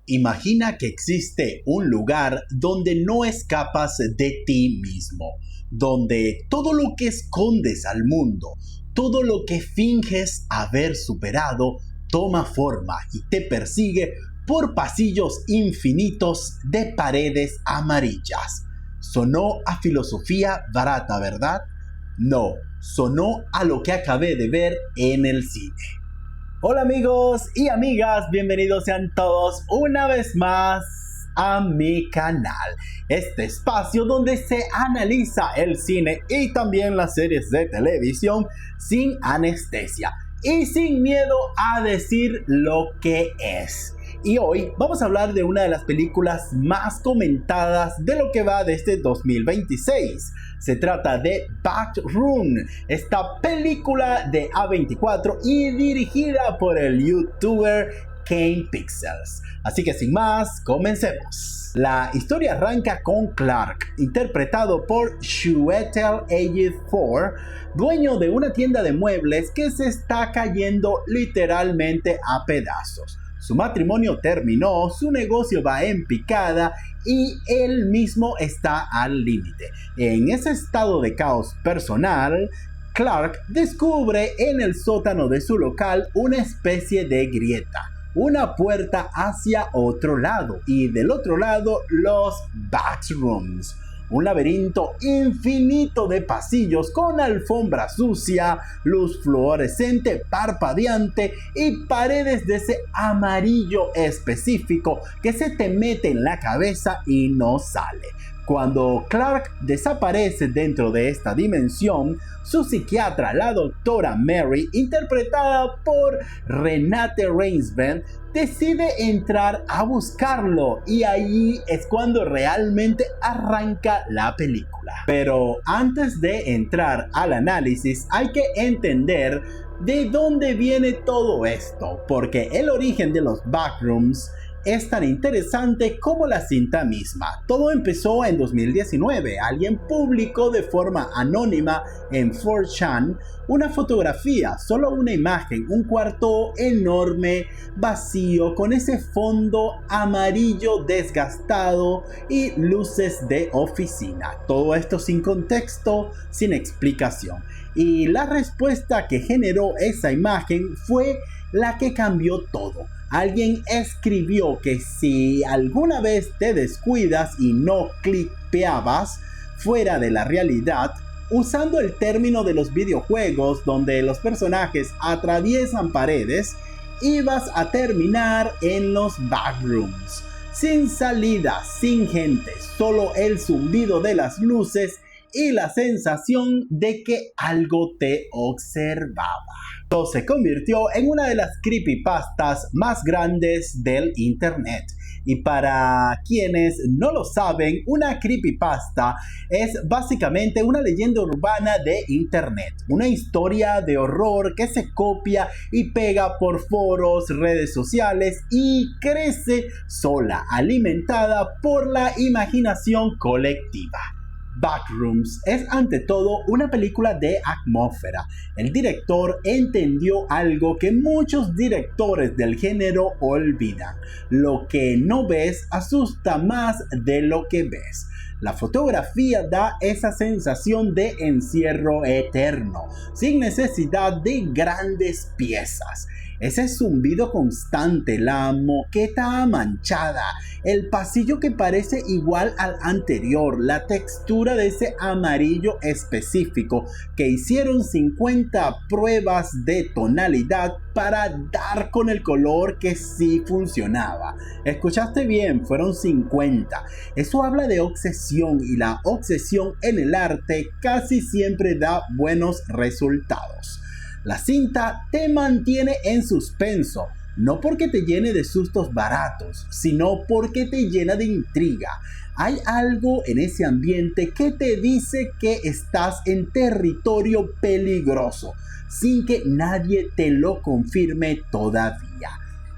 Imagina que existe un lugar donde no escapas de ti mismo, donde todo lo que escondes al mundo, todo lo que finges haber superado, toma forma y te persigue por pasillos infinitos de paredes amarillas. Sonó a filosofía barata, ¿verdad? No, sonó a lo que acabé de ver en el cine. Hola amigos y amigas, bienvenidos sean todos una vez más a mi canal. Este espacio donde se analiza el cine y también las series de televisión sin anestesia y sin miedo a decir lo que es. Y hoy vamos a hablar de una de las películas más comentadas de lo que va de este 2026. Se trata de Backroom, esta película de A24 y dirigida por el youtuber Kane Pixels. Así que sin más, comencemos. La historia arranca con Clark, interpretado por Chiwetel Ejiofor, dueño de una tienda de muebles que se está cayendo literalmente a pedazos. Su matrimonio terminó, su negocio va en picada y él mismo está al límite. En ese estado de caos personal, Clark descubre en el sótano de su local una especie de grieta, una puerta hacia otro lado y del otro lado los backrooms. Un laberinto infinito de pasillos con alfombra sucia, luz fluorescente parpadeante y paredes de ese amarillo específico que se te mete en la cabeza y no sale. Cuando Clark desaparece dentro de esta dimensión, su psiquiatra, la doctora Mary, interpretada por Renate Reinsve, decide entrar a buscarlo y ahí es cuando realmente arranca la película. Pero antes de entrar al análisis hay que entender de dónde viene todo esto, porque el origen de los backrooms es tan interesante como la cinta misma. Todo empezó en 2019. Alguien publicó de forma anónima en 4chan una fotografía, solo una imagen, un cuarto enorme, vacío, con ese fondo amarillo desgastado y luces de oficina. Todo esto sin contexto, sin explicación. Y la respuesta que generó esa imagen fue la que cambió todo. Alguien escribió que si alguna vez te descuidas y no clipeabas fuera de la realidad, usando el término de los videojuegos donde los personajes atraviesan paredes, ibas a terminar en los backrooms, sin salida, sin gente, solo el zumbido de las luces y la sensación de que algo te observaba. Esto se convirtió en una de las creepypastas más grandes del internet. Y para quienes no lo saben, una creepypasta es básicamente una leyenda urbana de internet. Una historia de horror que se copia y pega por foros, redes sociales y crece sola, alimentada por la imaginación colectiva. Backrooms es ante todo una película de atmósfera. El director entendió algo que muchos directores del género olvidan. Lo que no ves asusta más de lo que ves. La fotografía da esa sensación de encierro eterno, sin necesidad de grandes piezas. Ese zumbido constante, la moqueta manchada, el pasillo que parece igual al anterior, la textura de ese amarillo específico que hicieron 50 pruebas de tonalidad para dar con el color que sí funcionaba. Escuchaste bien, fueron 50. Eso habla de obsesión y la obsesión en el arte casi siempre da buenos resultados. La cinta te mantiene en suspenso, no porque te llene de sustos baratos, sino porque te llena de intriga. Hay algo en ese ambiente que te dice que estás en territorio peligroso, sin que nadie te lo confirme todavía.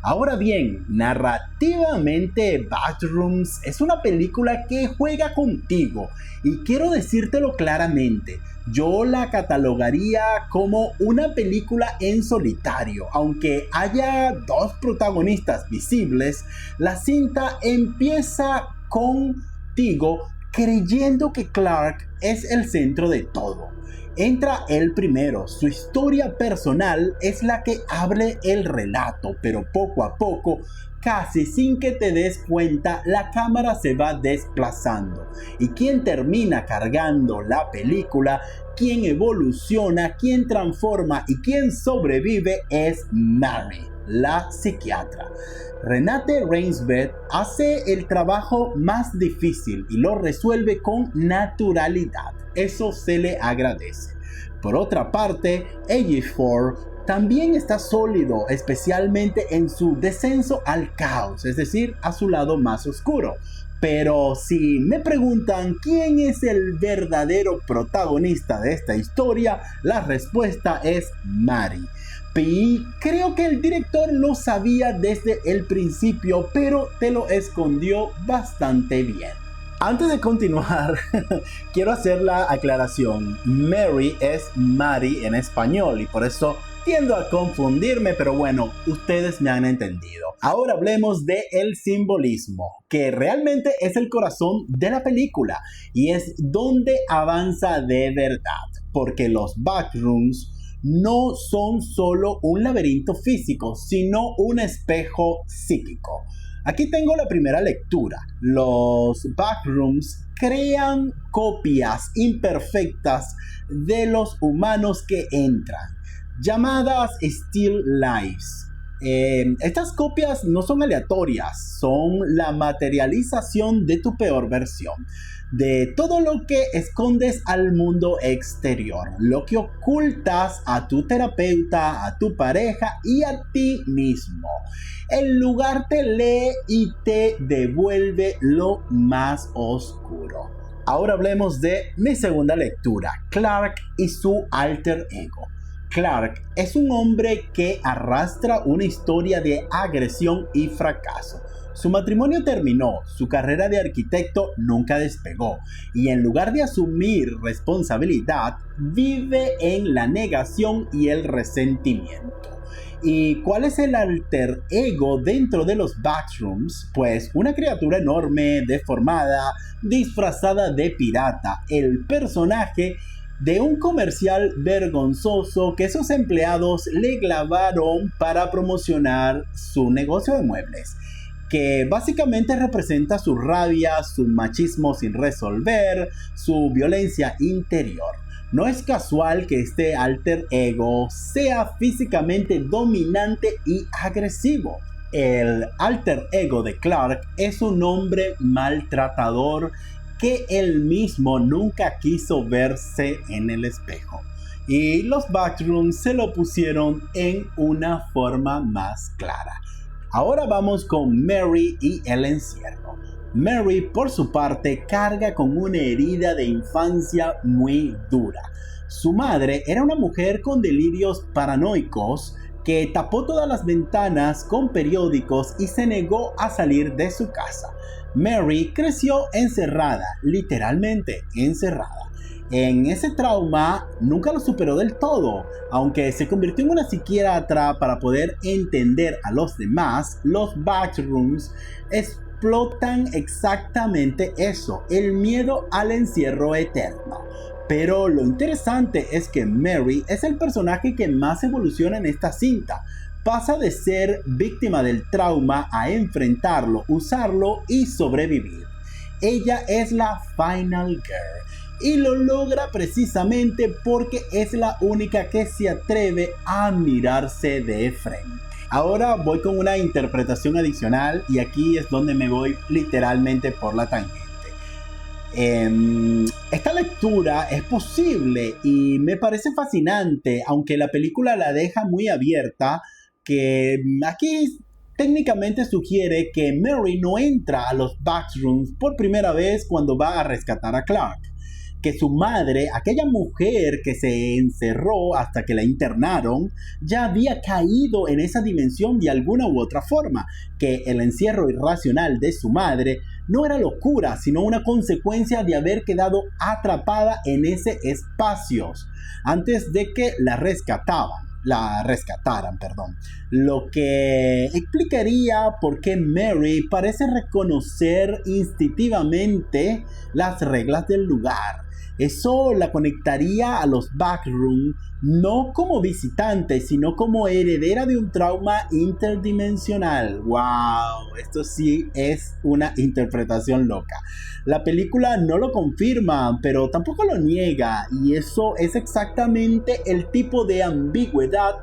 Ahora bien, narrativamente Backrooms es una película que juega contigo y quiero decírtelo claramente, yo la catalogaría como una película en solitario. Aunque haya dos protagonistas visibles, la cinta empieza contigo creyendo que Clark es el centro de todo. Entra él primero, su historia personal es la que abre el relato, pero poco a poco, casi sin que te des cuenta, la cámara se va desplazando. Y quien termina cargando la película, quien evoluciona, quien transforma y quien sobrevive es Mary, la psiquiatra. Renate Reinsve hace el trabajo más difícil y lo resuelve con naturalidad. Eso se le agradece. Por otra parte, Ejiofor también está sólido, especialmente en su descenso al caos, es decir, a su lado más oscuro. Pero si me preguntan quién es el verdadero protagonista de esta historia, la respuesta es Mary. Y creo que el director lo sabía desde el principio, pero te lo escondió bastante bien. Antes de continuar, quiero hacer la aclaración. Mary es Mary en español y por eso tiendo a confundirme, pero bueno, ustedes me han entendido. Ahora hablemos del simbolismo, que realmente es el corazón de la película y es donde avanza de verdad, porque los backrooms no son solo un laberinto físico, sino un espejo psíquico. Aquí tengo la primera lectura. Los backrooms crean copias imperfectas de los humanos que entran, llamadas still lives. Estas copias no son aleatorias, son la materialización de tu peor versión, de todo lo que escondes al mundo exterior, lo que ocultas a tu terapeuta, a tu pareja y a ti mismo. El lugar te lee y te devuelve lo más oscuro. Ahora hablemos de mi segunda lectura, Clark y su alter ego. Clark es un hombre que arrastra una historia de agresión y fracaso. Su matrimonio terminó, su carrera de arquitecto nunca despegó y en lugar de asumir responsabilidad, vive en la negación y el resentimiento. ¿Y cuál es el alter ego dentro de los backrooms? Pues una criatura enorme, deformada, disfrazada de pirata, el personaje de un comercial vergonzoso que sus empleados le clavaron para promocionar su negocio de muebles, que básicamente representa su rabia, su machismo sin resolver, su violencia interior. No es casual que este alter ego sea físicamente dominante y agresivo. El alter ego de Clark es un hombre maltratador que él mismo nunca quiso verse en el espejo. Y los backrooms se lo pusieron en una forma más clara. Ahora vamos con Mary y el encierro. Mary, por su parte, carga con una herida de infancia muy dura. Su madre era una mujer con delirios paranoicos que tapó todas las ventanas con periódicos y se negó a salir de su casa. Mary creció encerrada, literalmente encerrada. En ese trauma nunca lo superó del todo, aunque se convirtió en una psiquiatra para poder entender a los demás. Los backrooms explotan exactamente eso, el miedo al encierro eterno. Pero lo interesante es que Mary es el personaje que más evoluciona en esta cinta. Pasa de ser víctima del trauma a enfrentarlo, usarlo y sobrevivir. Ella es la Final Girl y lo logra precisamente porque es la única que se atreve a mirarse de frente. Ahora voy con una interpretación adicional y aquí es donde me voy literalmente por la tangente. Esta lectura es posible y me parece fascinante, aunque la película la deja muy abierta, que aquí técnicamente sugiere que Mary no entra a los backrooms por primera vez cuando va a rescatar a Clark. que su madre, aquella mujer que se encerró hasta que la internaron, ya había caído en esa dimensión de alguna u otra forma, que el encierro irracional de su madre no era locura, sino una consecuencia de haber quedado atrapada en ese espacio antes de que la rescataran, perdón. Lo que explicaría por qué Mary parece reconocer instintivamente las reglas del lugar. Eso la conectaría a los Backrooms no como visitante, sino como heredera de un trauma interdimensional. ¡Wow! Esto sí es una interpretación loca. La película no lo confirma, pero tampoco lo niega, y eso es exactamente el tipo de ambigüedad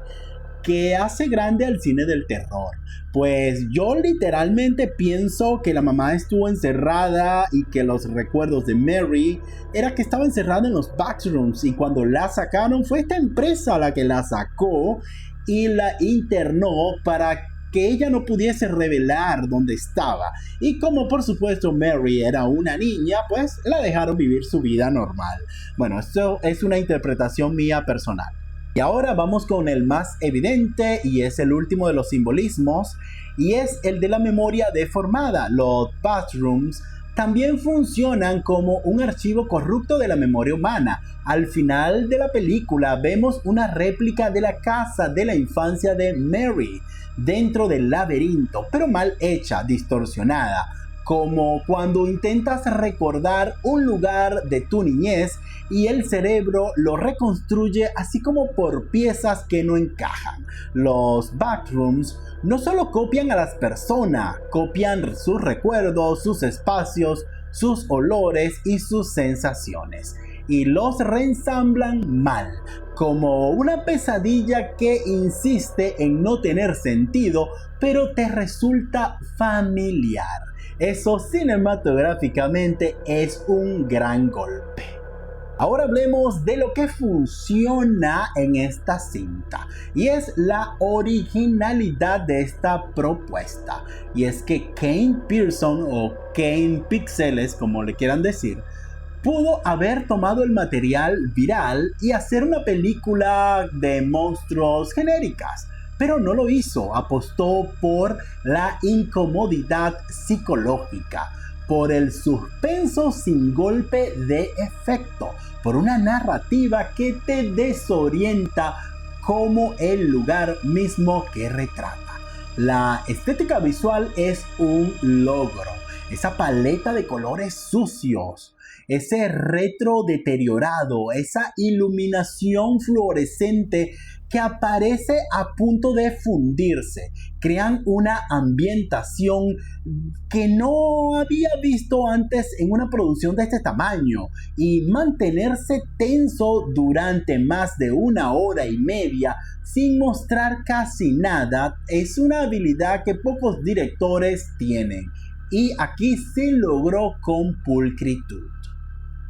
que hace grande al cine del terror. Pues yo literalmente pienso que la mamá estuvo encerrada y que los recuerdos de Mary era que estaba encerrada en los Backrooms, y cuando la sacaron fue esta empresa la que la sacó y la internó para que ella no pudiese revelar dónde estaba. Y como por supuesto Mary era una niña, pues la dejaron vivir su vida normal. Bueno, esto es una interpretación mía personal. Y ahora vamos con el más evidente, y es el último de los simbolismos, y es el de la memoria deformada. Los Backrooms también funcionan como un archivo corrupto de la memoria humana. Al final de la película vemos una réplica de la casa de la infancia de Mary dentro del laberinto, pero mal hecha, distorsionada, como cuando intentas recordar un lugar de tu niñez y el cerebro lo reconstruye así como por piezas que no encajan. Los Backrooms no solo copian a las personas, copian sus recuerdos, sus espacios, sus olores y sus sensaciones, y los reensamblan mal, como una pesadilla que insiste en no tener sentido, pero te resulta familiar. Eso cinematográficamente es un gran golpe. Ahora hablemos de lo que funciona en esta cinta, y es la originalidad de esta propuesta. Y es que Kane Pearson, o Kane Pixeles como le quieran decir, pudo haber tomado el material viral y hacer una película de monstruos genéricas, pero no lo hizo. Apostó por la incomodidad psicológica, por el suspenso sin golpe de efecto, por una narrativa que te desorienta como el lugar mismo que retrata. La estética visual es un logro. Esa paleta de colores sucios, ese retro deteriorado, esa iluminación fluorescente que aparece a punto de fundirse, crean una ambientación que no había visto antes en una producción de este tamaño, y mantenerse tenso durante más de 1 hora y media sin mostrar casi nada es una habilidad que pocos directores tienen, y aquí se logró con pulcritud.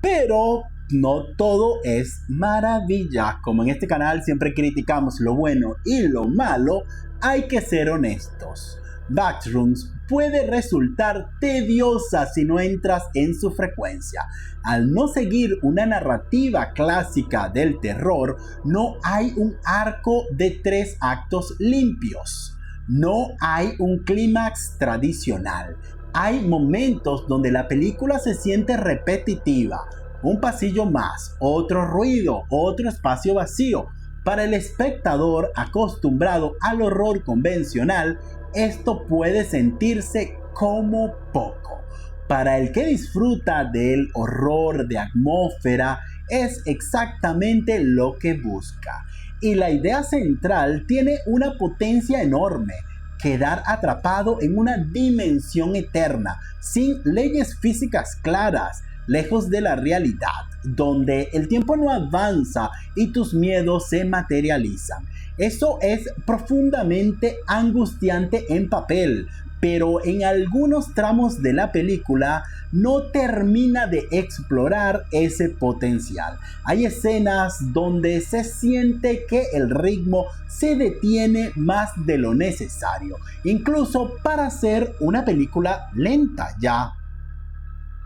Pero no todo es maravilla. Como en este canal siempre criticamos lo bueno y lo malo, hay que ser honestos. Backrooms puede resultar tediosa si no entras en su frecuencia. Al no seguir una narrativa clásica del terror, no hay un arco de 3 actos limpios. No hay un clímax tradicional. Hay momentos donde la película se siente repetitiva. Un pasillo más, otro ruido, otro espacio vacío. Para el espectador acostumbrado al horror convencional, esto puede sentirse como poco. Para el que disfruta del horror de atmósfera, es exactamente lo que busca. Y la idea central tiene una potencia enorme: quedar atrapado en una dimensión eterna, sin leyes físicas claras, lejos de la realidad, donde el tiempo no avanza y tus miedos se materializan. Eso es profundamente angustiante en papel, pero en algunos tramos de la película no termina de explorar ese potencial. Hay escenas donde se siente que el ritmo se detiene más de lo necesario, incluso para ser una película lenta ya.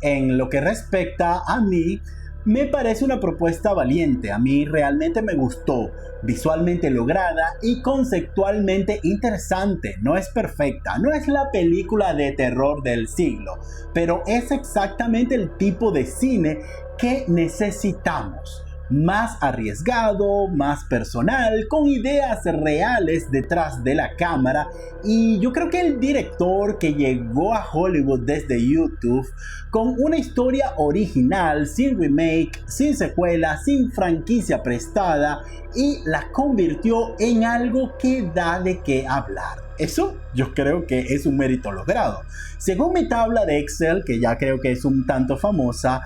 En lo que respecta a mí, Me parece una propuesta valiente, a mí realmente me gustó, visualmente lograda y conceptualmente interesante. No es perfecta, no es la película de terror del siglo, pero es exactamente el tipo de cine que necesitamos. Más arriesgado, más personal, con ideas reales detrás de la cámara, y yo creo que el director que llegó a Hollywood desde YouTube con una historia original, sin remake, sin secuela, sin franquicia prestada, y la convirtió en algo que da de qué hablar. Eso yo creo que es un mérito logrado. Según mi tabla de Excel, que ya creo que es un tanto famosa,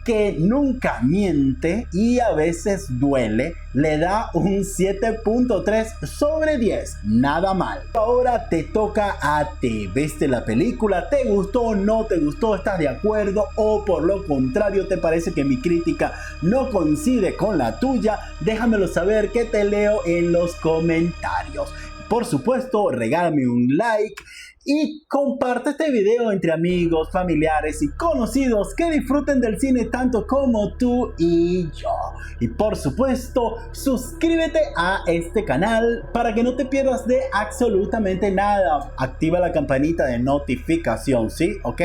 que nunca miente y a veces duele, le da un 7.3 sobre 10. Nada mal. Ahora te toca a ti. ¿Viste la película? ¿Te gustó? ¿No te gustó? ¿Estás de acuerdo? ¿O por lo contrario te parece que mi crítica no coincide con la tuya? Déjamelo saber, que te leo en los comentarios. Por supuesto, regálame un like y comparte este video entre amigos, familiares y conocidos que disfruten del cine tanto como tú y yo. Y por supuesto, suscríbete a este canal para que no te pierdas de absolutamente nada. Activa la campanita de notificación, ¿sí? ¿Ok?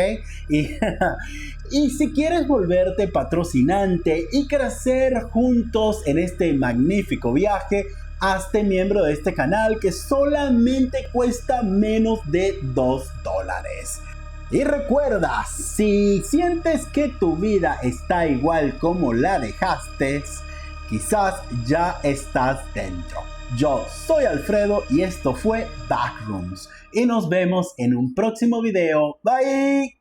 Y si quieres volverte patrocinante y crecer juntos en este magnífico viaje, hazte miembro de este canal, que solamente cuesta menos de $2. Y recuerda, si sientes que tu vida está igual como la dejaste, quizás ya estás dentro. Yo soy Alfredo y esto fue Backrooms. Y nos vemos en un próximo video. Bye.